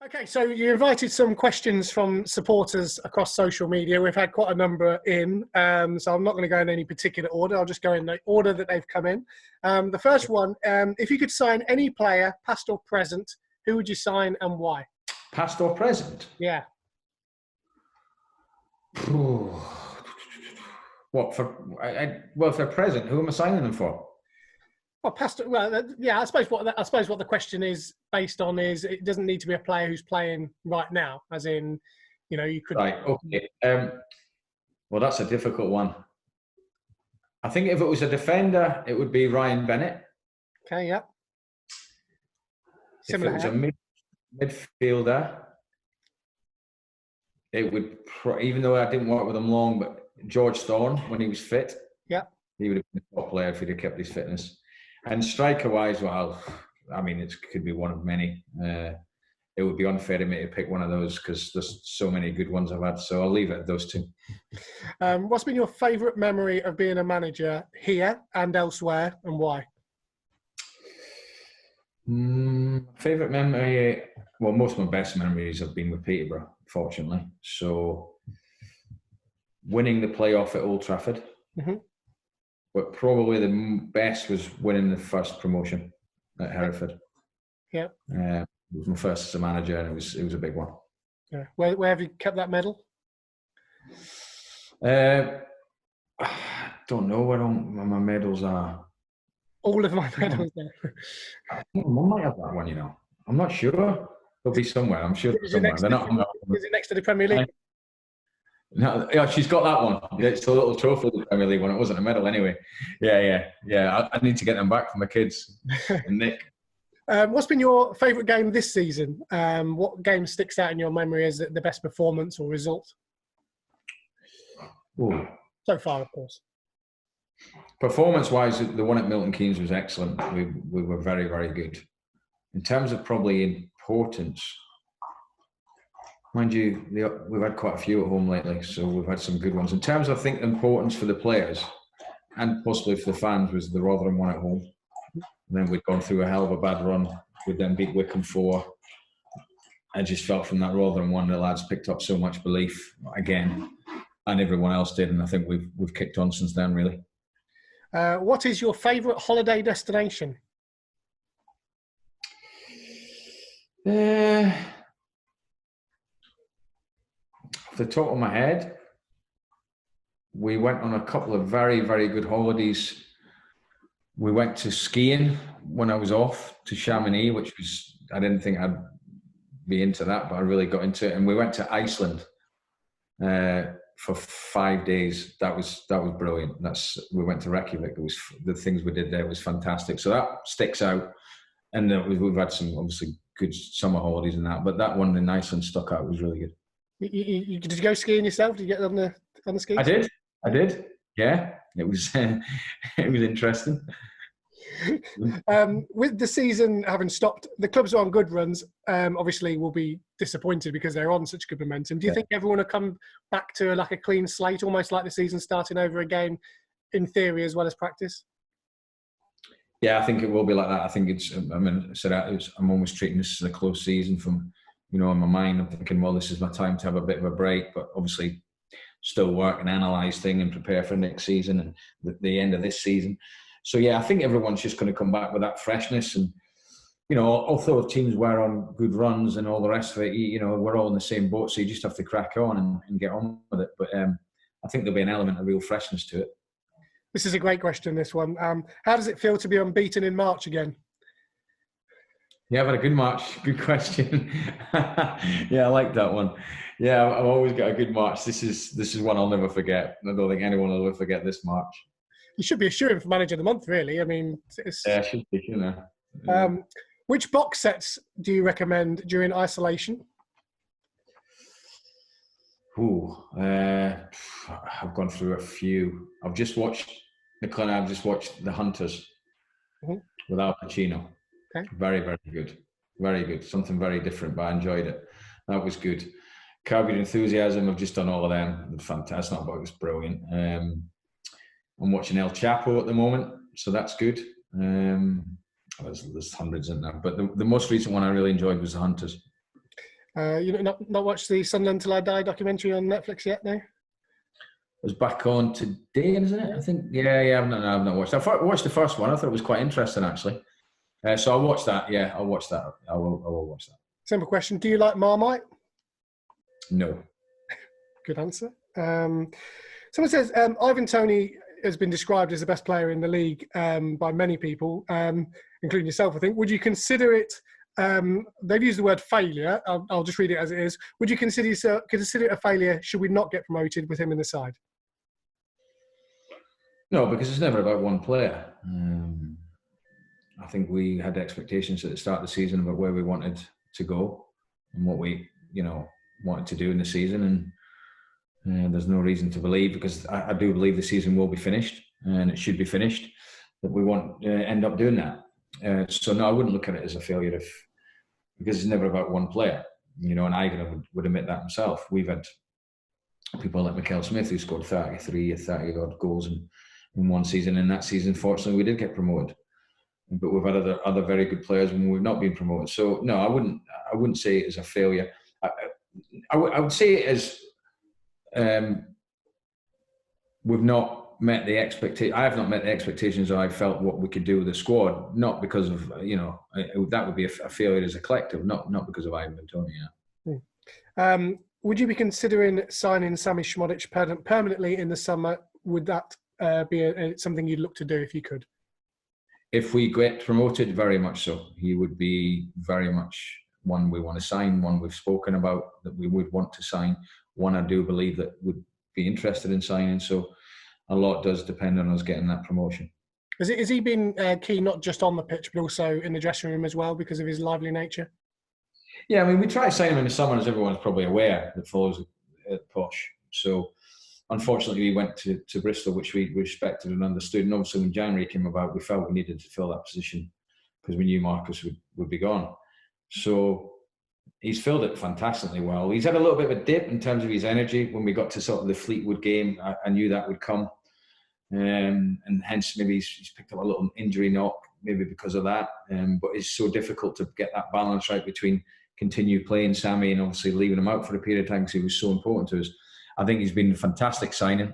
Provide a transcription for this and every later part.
Okay, so you invited some questions from supporters across social media. We've had quite a number in, so I'm not going to go in any particular order. I'll just go in the order that they've come in. The first one, if you could sign any player, past or present, who would you sign and why? Past or present? Yeah. What for? Well, if they're present, who am I signing them for? Well, past. Well, yeah. I suppose what the question is based on is it doesn't need to be a player who's playing right now, as in, you could. Right. Okay. Well, that's a difficult one. I think if it was a defender, it would be Ryan Bennett. Okay. Yeah. Similar. If it was a midfielder, it would. Even though I didn't work with him long, but George Thorne, when he was fit, yeah, he would have been a top player if he'd have kept his fitness. And striker-wise, well, I mean, it could be one of many. It would be unfair to me to pick one of those because there's so many good ones I've had. So I'll leave it at those two. What's been your favourite memory of being a manager here and elsewhere, and why? Favourite memory? Well, most of my best memories have been with Peterborough, fortunately. So winning the playoff at Old Trafford. Mm-hmm. But probably the best was winning the first promotion at Hereford. Yeah. It was my first as a manager, and it was a big one. Yeah. Where have you kept that medal? I don't know where my medals are. All of my medals there. I think Mum might have that one, I'm not sure. They'll be somewhere. I'm sure somewhere. Is it next to the Premier League? No, yeah, she's got that one. It's a little trophy of the Premier League one. It wasn't a medal anyway. Yeah. I need to get them back for my kids and Nick. What's been your favourite game this season? What game sticks out in your memory as the best performance or result? Ooh. So far, of course. Performance-wise, the one at Milton Keynes was excellent. We were very, very good. In terms of probably importance, mind you, we've had quite a few at home lately, so we've had some good ones. In terms of, I think, importance for the players and possibly for the fans was the Rotherham one at home. And then we'd gone through a hell of a bad run. We'd then beat Wycombe 4. I just felt from that Rotherham one, the lads picked up so much belief again, and everyone else did. And I think we've kicked on since then, really. What is your favourite holiday destination? Off the top of my head, we went on a couple of very, very good holidays. We went to skiing when I was off to Chamonix, which was, I didn't think I'd be into that, but I really got into it. And we went to Iceland for 5 days. That was brilliant. We went to Reykjavik. It was, the things we did there was fantastic. So that sticks out. And we've had some obviously good summer holidays and that, but that one in Iceland stuck out. It was really good. Did you go skiing yourself? Did you get on the skis? I did. Yeah, it was it was interesting. With the season having stopped, the clubs are on good runs. Obviously, will be disappointed because they're on such good momentum. Do you think everyone will come back to like a clean slate, almost like the season starting over again, in theory as well as practice? Yeah, I think it will be like that. I think it's. I mean, I'm almost treating this as a close season from, in my mind. I'm thinking, well, this is my time to have a bit of a break, but obviously, still work and analyse things and prepare for next season and the end of this season. So yeah, I think everyone's just going to come back with that freshness. And although teams were on good runs and all the rest of it, we're all in the same boat. So you just have to crack on and get on with it. But I think there'll be an element of real freshness to it. This is a great question, this one. How does it feel to be unbeaten in March again? Yeah, I've had a good March. Good question. Yeah, I like that one. Yeah, I've always got a good March. This is one I'll never forget. I don't think anyone will ever forget this March. You should be assuring for Manager of the Month, really. I mean, yeah, should be, Yeah. Which box sets do you recommend during isolation? I've gone through a few. I've just watched The Hunters with Al Pacino. Okay. Very, very good. Very good. Something very different, but I enjoyed it. That was good. Curb Your Enthusiasm, I've just done all of them. Fantastic. Not about it's brilliant. I'm watching El Chapo at the moment, so that's good. There's hundreds in there, but the most recent one I really enjoyed was The Hunters. You know, not watched the Sunderland Till I Die documentary on Netflix yet, no? It was back on today, isn't it? I think. Yeah. I've not watched. I watched the first one. I thought it was quite interesting, actually. So I'll watch that. Yeah, I'll watch that. I will watch that. Simple question. Do you like Marmite? No. Good answer. Someone says Ivan Toney has been described as the best player in the league by many people, including yourself, I think. Would you consider it, they've used the word failure, I'll just read it as it is. Would you consider it a failure should we not get promoted with him in the side? No, because it's never about one player. I think we had expectations at the start of the season about where we wanted to go and what we, wanted to do in the season. And there's no reason to believe, because I do believe the season will be finished and it should be finished, that we won't end up doing that. So no, I wouldn't look at it as a failure because it's never about one player, and Ivan would admit that himself. We've had people like Mikel Smith who scored 33 or 30 odd goals in one season. In that season, fortunately, we did get promoted. But we've had other very good players when we've not been promoted. So no, I wouldn't say it as a failure. I would say it as we've not met the expectation. I have not met the expectations I felt what we could do with the squad. Not because of that would be a failure as a collective. Not because of Ivan and Toney. Yeah. Would you be considering signing Sami Szmodic permanently in the summer? Would that be something you'd look to do if you could? If we get promoted, very much so. He would be very much one we want to sign, one we've spoken about that we would want to sign, one I do believe that would be interested in signing. So a lot does depend on us getting that promotion. Has he been key not just on the pitch but also in the dressing room as well because of his lively nature? Yeah, I mean, we try to sign him in the summer, as everyone's probably aware that follows at Posh. So unfortunately, we went to Bristol, which we respected and understood. And obviously, when January came about, we felt we needed to fill that position because we knew Marcus would be gone. So he's filled it fantastically well. He's had a little bit of a dip in terms of his energy when we got to sort of the Fleetwood game. I knew that would come. And hence maybe he's picked up a little injury knock, maybe because of that. But it's so difficult to get that balance right between continue playing Sammy and obviously leaving him out for a period of time because he was so important to us. I think he's been a fantastic signing.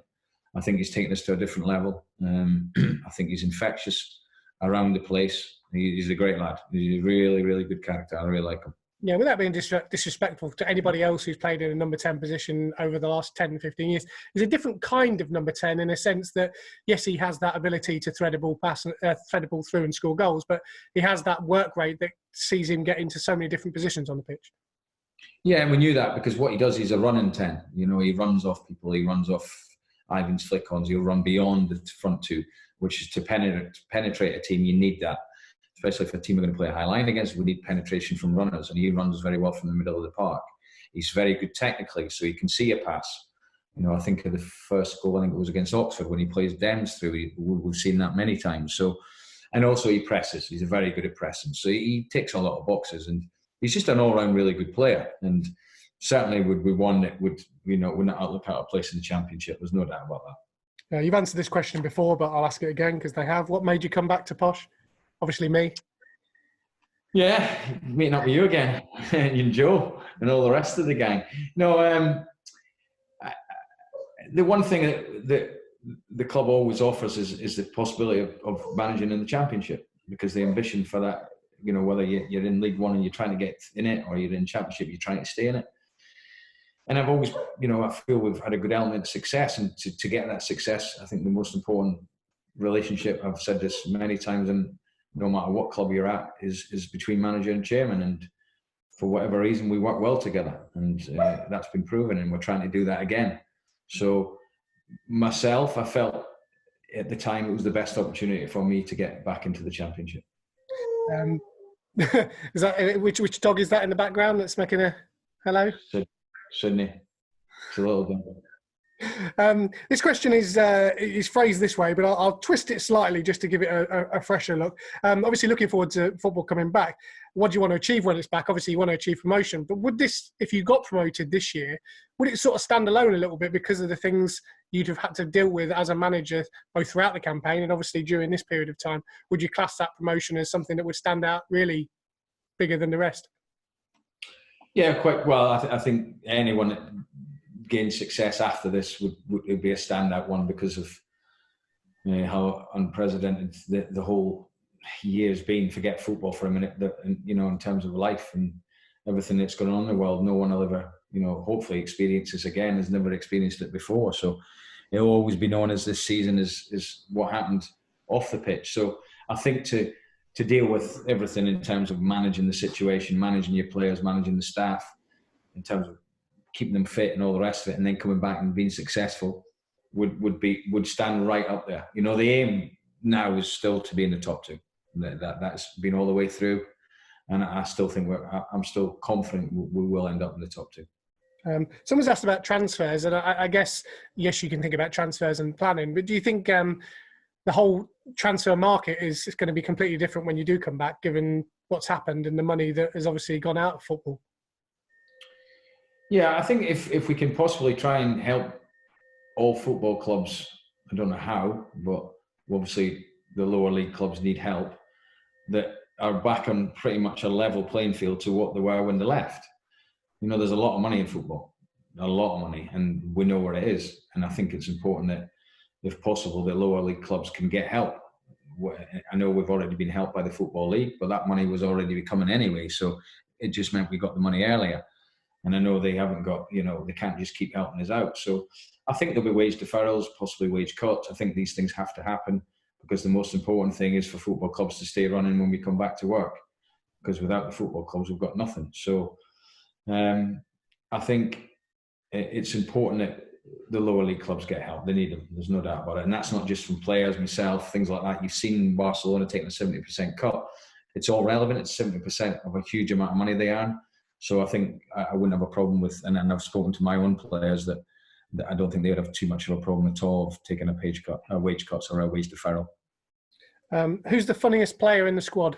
I think he's taken us to a different level. I think he's infectious around the place. He's a great lad. He's a really, really good character. I really like him. Yeah, without being disrespectful to anybody else who's played in a number 10 position over the last 10, 15 years, he's a different kind of number 10 in a sense that, yes, he has that ability to thread a ball through and score goals, but he has that work rate that sees him get into so many different positions on the pitch. Yeah, and we knew that because what he does, he's a running 10. He runs off people, he runs off Ivan's flick-ons, he'll run beyond the front two, which is to penetrate a team. You need that. Especially if a team are going to play a high line against, we need penetration from runners, and he runs very well from the middle of the park. He's very good technically, so he can see a pass. I think of the first goal, I think it was against Oxford, when he plays Dems through, we've seen that many times. So, and also he presses. He's very good at pressing. So he ticks a lot of boxes, and he's just an all-round really good player. And certainly would be one that would not look out of place in the Championship. There's no doubt about that. You've answered this question before, but I'll ask it again because they have. What made you come back to Posh? Obviously me. Yeah, meeting up with you again, and Joe, and all the rest of the gang. No, the one thing that the club always offers is the possibility of managing in the Championship, because the ambition for that, whether you're in League One and you're trying to get in it, or you're in Championship, you're trying to stay in it. And I've always, I feel we've had a good element of success, and to get that success, I think the most important relationship, I've said this many times, and no matter what club you're at, is between manager and chairman. And for whatever reason, we work well together, and that's been proven, and we're trying to do that again. So myself, I felt at the time it was the best opportunity for me to get back into the Championship. Is that which dog is that in the background that's making a hello? Sydney. It's a little dog. This question is phrased this way, but I'll twist it slightly just to give it a fresher look. Obviously, looking forward to football coming back. What do you want to achieve when it's back? Obviously, you want to achieve promotion. But would this, if you got promoted this year, would it sort of stand alone a little bit because of the things you'd have had to deal with as a manager, both throughout the campaign and obviously during this period of time? Would you class that promotion as something that would stand out really bigger than the rest? Yeah, quite well. I think anyone that gains success after this would be a standout one because of how unprecedented the whole year's been. Forget football for a minute, in terms of life and everything that's going on in the world, no one will ever, hopefully experience this again. Has never experienced it before, so it'll always be known as this season is what happened off the pitch. So I think to deal with everything in terms of managing the situation, managing your players, managing the staff, in terms of keeping them fit and all the rest of it, and then coming back and being successful would stand right up there. The aim now is still to be in the top two. That's been all the way through, and I still think I'm still confident we will end up in the top two. Someone's asked about transfers, and I guess yes, you can think about transfers and planning, but do you think the whole transfer market is going to be completely different when you do come back, given what's happened and the money that has obviously gone out of football? Yeah, I think if we can possibly try and help all football clubs, I don't know how, but obviously the lower league clubs need help, that are back on pretty much a level playing field to what they were when they left. There's a lot of money in football, a lot of money, and we know where it is. And I think it's important that, if possible, the lower league clubs can get help. I know we've already been helped by the Football League, but that money was already coming anyway. So it just meant we got the money earlier. And I know they haven't got, they can't just keep helping us out. So I think there'll be wage deferrals, possibly wage cuts. I think these things have to happen because the most important thing is for football clubs to stay running when we come back to work. Because without the football clubs, we've got nothing. So I think it's important that the lower league clubs get help. They need them. There's no doubt about it. And that's not just from players, myself, things like that. You've seen Barcelona taking a 70% cut. It's all relevant. It's 70% of a huge amount of money they earn. So I think I wouldn't have a problem with, and I've spoken to my own players that I don't think they would have too much of a problem at all of taking a wage cuts or a wage deferral. Who's the funniest player in the squad?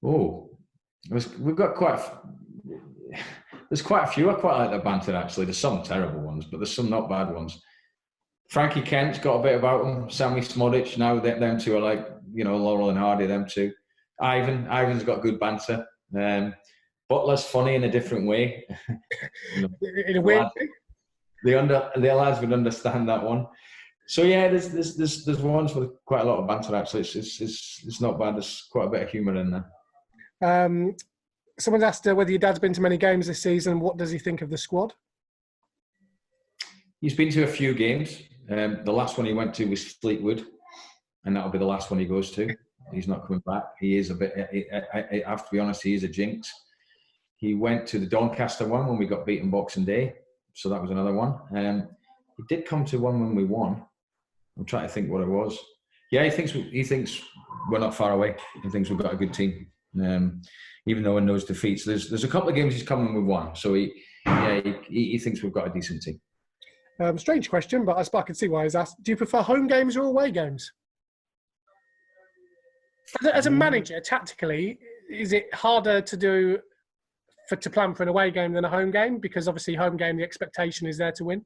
Oh, we've got there's quite a few. I quite like the banter, actually. There's some terrible ones, but there's some not bad ones. Frankie Kent's got a bit about him. Sammy Smodic, now them two are like, Laurel and Hardy, them two. Ivan's got good banter. Butler's funny in a different way. In a way, the lads would understand that one. So yeah, there's ones with quite a lot of banter. Actually, it's not bad. There's quite a bit of humour in there. Someone's asked whether your dad's been to many games this season. What does he think of the squad? He's been to a few games. The last one he went to was Fleetwood, and that'll be the last one he goes to. He's not coming back. He is a bit. I have to be honest. He is a jinx. He went to the Doncaster one when we got beaten Boxing Day, so that was another one. He did come to one when we won. I'm trying to think what it was. Yeah, he thinks we're not far away. He thinks we've got a good team. Even though in those defeats, there's a couple of games he's come and we've won. So he thinks we've got a decent team. Strange question, but I can see why he's asked. Do you prefer home games or away games? As a manager, tactically, is it harder to plan for an away game than a home game? Because obviously, home game, the expectation is there to win.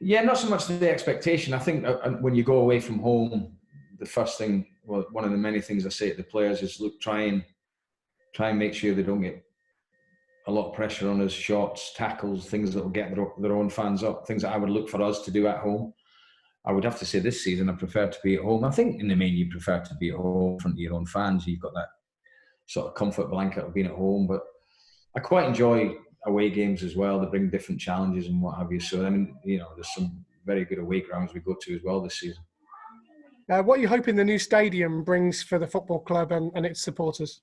Yeah, not so much the expectation. I think when you go away from home, the first thing, well, one of the many things I say to the players is, look, try and make sure they don't get a lot of pressure on us, shots, tackles, things that will get their own fans up, things that I would look for us to do at home. I would have to say this season I prefer to be at home. I think in the main you prefer to be at home in front of your own fans. You've got that sort of comfort blanket of being at home. But I quite enjoy away games as well. They bring different challenges and what have you. So, there's some very good away grounds we go to as well this season. What are you hoping the new stadium brings for the football club and its supporters?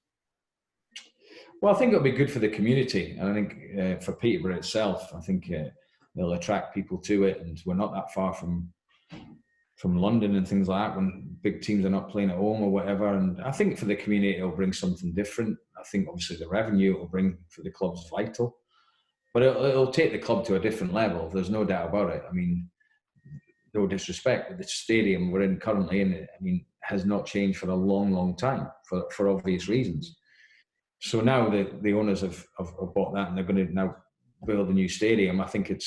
Well, I think it'll be good for the community. And I think for Peterborough itself, I think it'll attract people to it. And we're not that far from London and things like that when big teams are not playing at home or whatever. And I think for the community, it'll bring something different. I think obviously the revenue it will bring for the club is vital. But it'll take the club to a different level. There's no doubt about it. I mean, no disrespect, but the stadium we're in currently has not changed for a long, long time for obvious reasons. So now the owners have bought that and they're going to now build a new stadium. I think it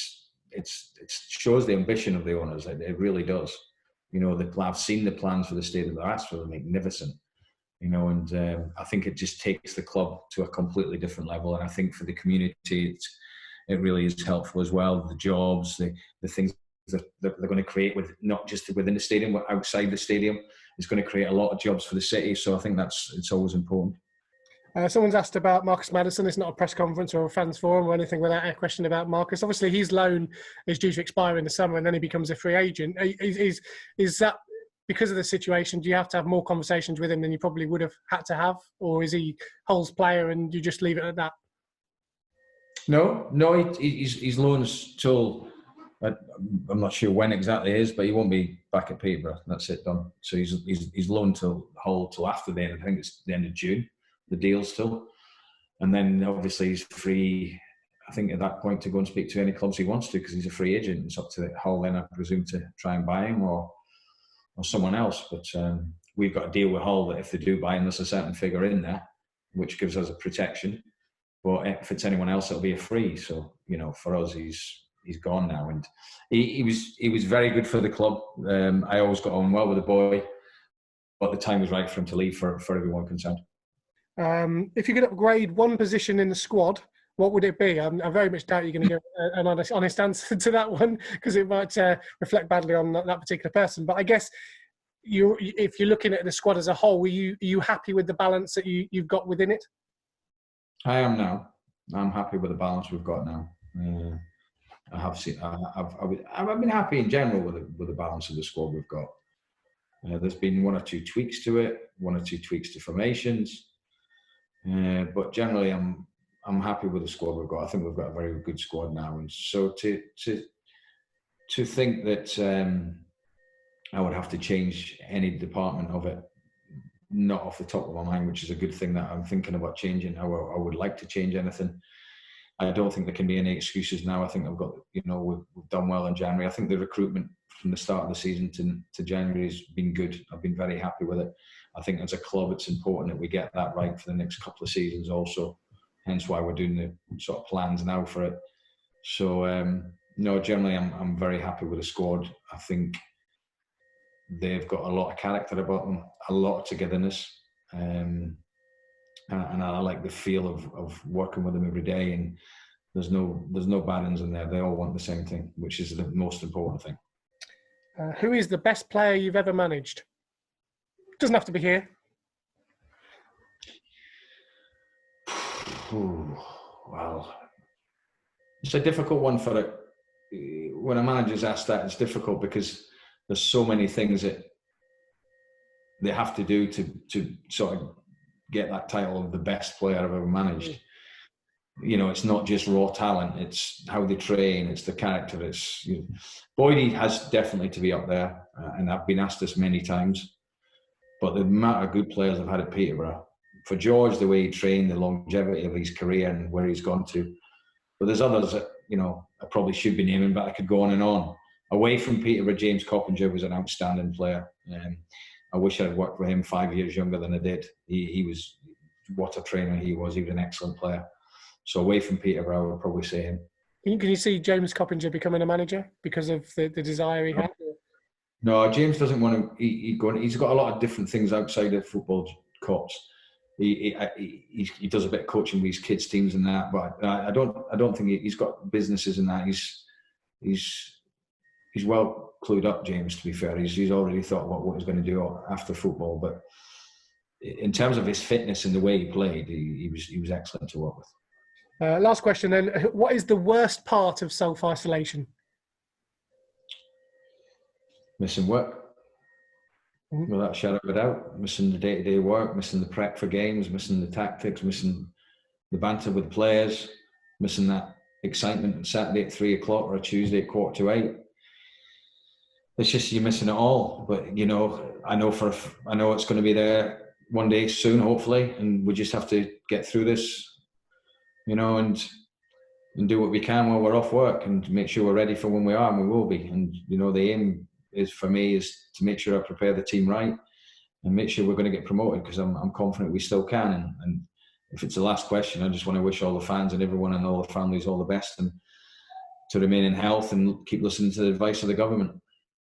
shows the ambition of the owners. It really does. I've seen the plans for the stadium. They're absolutely magnificent. And I think it just takes the club to a completely different level. And I think for the community, it really is helpful as well. The jobs, the things that they're going to create, with not just within the stadium, but outside the stadium, is going to create a lot of jobs for the city. So I think it's always important. Someone's asked about Marcus Maddison. It's not a press conference or a fans forum or anything without a question about Marcus. Obviously, his loan is due to expire in the summer, and then he becomes a free agent. Is that because of the situation? Do you have to have more conversations with him than you probably would have had to have, or is he Hull's player and you just leave it at that? No, he's loans till I'm not sure when exactly it is, but he won't be back at Peterborough. That's it, done. So he's loaned till Hull till after the end. I think it's the end of June. The deal still, and then obviously he's free, I think, at that point to go and speak to any clubs he wants to, because he's a free agent. It's up to Hull then, I presume, to try and buy him or someone else. But we've got a deal with Hull that if they do buy him, there's a certain figure in there which gives us a protection, but if it's anyone else, it'll be a free. So for us, he's gone now, and he was very good for the club. I always got on well with the boy, but the time was right for him to leave for everyone concerned. If you could upgrade one position in the squad, what would it be? I very much doubt you're going to give an honest answer to that one, because it might reflect badly on that particular person. But I guess if you're looking at the squad as a whole, are you happy with the balance that you've got within it? I am now. I'm happy with the balance we've got now. I've been happy in general with the balance of the squad we've got. There's been one or two tweaks to it, one or two tweaks to formations. But generally, I'm happy with the squad we've got. I think we've got a very good squad now, and so to think that I would have to change any department of it, not off the top of my mind, which is a good thing that I'm thinking about changing. I would like to change anything. I don't think there can be any excuses now. I think I've got, we've done well in January. I think the recruitment from the start of the season to January has been good. I've been very happy with it. I think as a club, it's important that we get that right for the next couple of seasons also. Hence why we're doing the sort of plans now for it. So, generally I'm very happy with the squad. I think they've got a lot of character about them, a lot of togetherness. And I like the feel of working with them every day. And there's no bad ends in there. They all want the same thing, which is the most important thing. Who is the best player you've ever managed? Doesn't have to be here. Well, it's a difficult one for it. When a manager's asked that, it's difficult because there's so many things that they have to do to sort of get that title of the best player I've ever managed. It's not just raw talent, it's how they train, it's the character. Boydie has definitely to be up there, and I've been asked this many times. But the amount of good players I've had at Peterborough, for George, the way he trained, the longevity of his career and where he's gone to. But there's others that, I probably should be naming, but I could go on and on. Away from Peterborough, James Coppinger was an outstanding player. I wish I'd worked with him 5 years younger than I did. He was, what a trainer he was. He was an excellent player. So away from Peterborough, I would probably say him. Can you see James Coppinger becoming a manager because of the desire he had? No, James doesn't want to. He's got a lot of different things outside of football, Cops. He does a bit of coaching with his kids' teams and that, but I don't think he's got businesses and that. He's well clued up, James. To be fair, he's already thought about what he's going to do after football. But in terms of his fitness and the way he played, he was excellent to work with. Last question then: what is the worst part of self-isolation? Missing work. Without a shadow of a doubt, missing the day-to-day work, missing the prep for games, missing the tactics, missing the banter with the players, missing that excitement on Saturday at 3 o'clock or a Tuesday at 7:45. It's just you're missing it all. But I know it's going to be there one day soon, hopefully, and we just have to get through this, and do what we can while we're off work and make sure we're ready for when we are, and we will be. And the aim is for me is to make sure I prepare the team right and make sure we're going to get promoted, because I'm confident we still can. And if it's the last question, I just want to wish all the fans and everyone and all the families all the best, and to remain in health and keep listening to the advice of the government.